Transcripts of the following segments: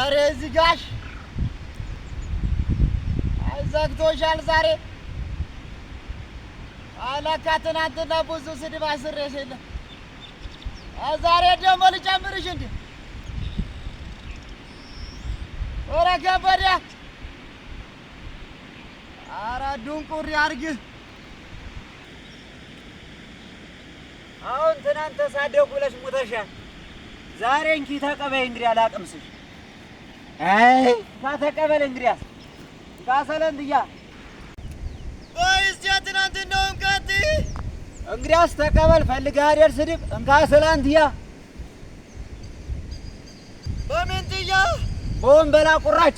ኧረ እዚህ ጋሽ ዘግቶሻል ዛሬ አለካ ትናንትና ብዙ ስድብ አስሬሽ የለ ዛሬ ደግሞ ልጨምርሽ እንዴ ኧረ ከበደ ኧረ ድንቁር ያርግህ አሁን ትናንት ተሳደኩ ብለሽ ሙተሻል ዛሬ እንኪ ተቀበይ እንግዲህ አላቅምስሽ አይ ተቀበል እንግዲህ ካሰለንድያ ወይስ ትናንት እንደውም ቀጥ እንግዲያስ ተቀበል ፈልገህ አይደል ስድብ እንካሰላንድያ በምንትያ በወንበላ ቁራጭ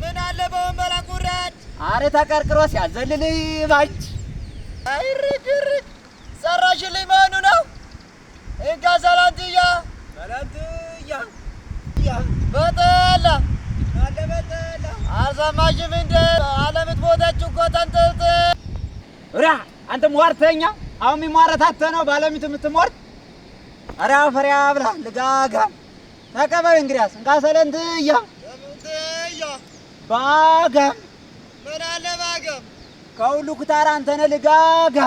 ምን አለ በወንበላ ቁራጭ አረ ተቀርቅሮ ሲያዘልል ባጭ አይርግር ሰራሽልኝ ማኑ ነው እንካሰላንድያ በጠላ አለ በጠላ አልሰማሽም እንደ ዓለምት ሞተች እኮ ተንጠልጥ ራ አንተ ሟርተኛ አሁን የሚሟረታተ ነው ባለሚቱ የምትሟርት ኧረ አፈሪያ ብላ ልጋጋ ተቀበል እንግዲያስ እንካሰለንትያ ባጋም ምን አለ ባጋም ከሁሉ ኩታራ አንተ ነህ ልጋጋ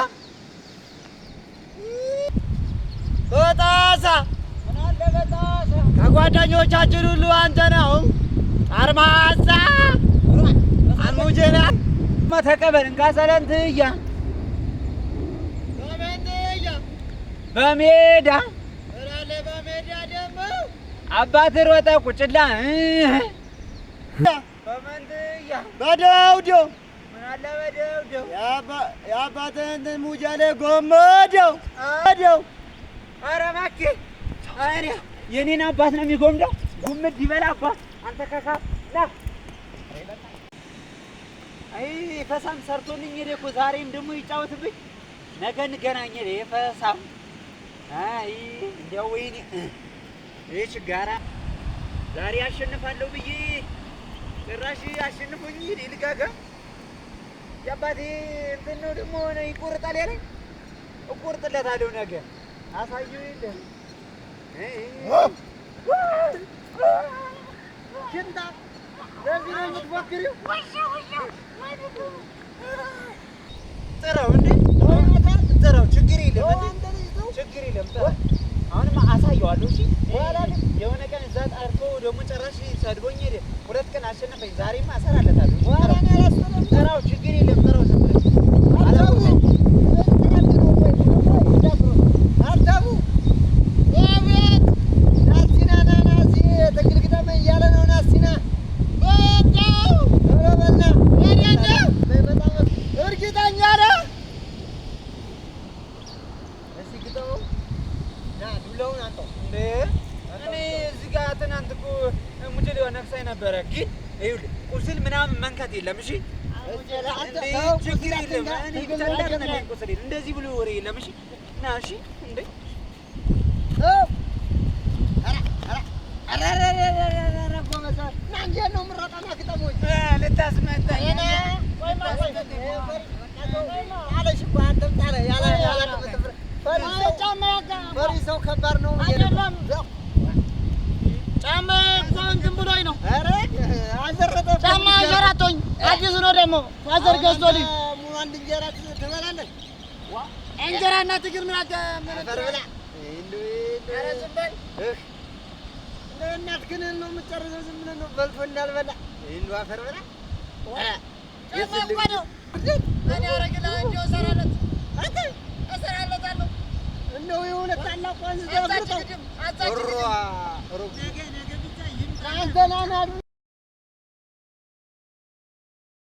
በጣሳ ምን አለ በጣሳ ከጓደኞቻችን ሁሉ አንተ ነው አርማዛ አሙጀና ተቀበል እንካሰለንትያ በሜዳ እራለ በሜዳ ደግሞ አባትህ ሮጠ ቁጭላ በመንትያ በደውደው ምን አለ በደውደው የአባትህን ሙጀሌ ጎመደው አደው ኧረ እባክህ ኧረ የኔን አባት ነው የሚጎምደው ጉምድ ይበላ አባት አንተ ከካፍ ና አይ ፈሳም ሰርቶልኝ ሄደ እኮ ዛሬም ደግሞ ይጫወትብኝ ነገ እንገናኝ ሄደ ፈሳም አይ እንደው ወይኔ ይህ ችጋራ ዛሬ አሸንፋለሁ ብዬ ጭራሽ አሸንፎኝ ሄደ ልጋጋ የአባቴ እንትን ነው ደግሞ ይቆርጣል ያለኝ እቆርጥለታለሁ ነገ አሳየው የለም ሽንታ ለዚህ ነው የምትሞክሪው ጥረው እንዴ ጥረው ችግር የለም ችግር የለም ጥረው አሁንማ አሳየዋለሁ እሺ በኋላ ግን የሆነ ቀን እዛ ጣርቶ ደግሞ ጭራሽ ሰድቦኝ ሄደ ሁለት ቀን አሸነፈኝ ዛሬማ እሰራለታለሁ በኋላ ነው ያላስጠረው ጥረው ችግር የለም ጥረው ዝም ብለህ አርታቡ አቤት ናሲና ናናሲ ተግልግጠመ እያለ ነው ናሲና በጣው ረበና ያደው በጣም እርግጠኛ ነህ እሺ ግጠው ና ዱላውን አንተው እንዴ እኔ እዚህ ጋር ትናንት እኮ ሙጀሌው ነክሳይ ነበረ ግን ይኸውልህ ቁስል ምናምን መንካት የለም እሺ ችግር የለም እኔ ብቻ እንዳትነካኝ ቁስል እንደዚህ ብሎ ወሬ የለም እሺ ና እሺ እንዴ እንጀራ እና ትግል ምን አፈርብላ ኧረ ዝም በል እናት ግን ነው የምትጨርሰው ዝም ብለህ ነው በልቶ እንዳልበላ እንደው አፈርብላ ነው እኔ አረግልሃለሁ እንደው እሰራለታለሁ እንደው የሆነ ታላቅ ወንዝ ዘፍርተው ነገ ብቻ ይምጣ አንተና ናዱ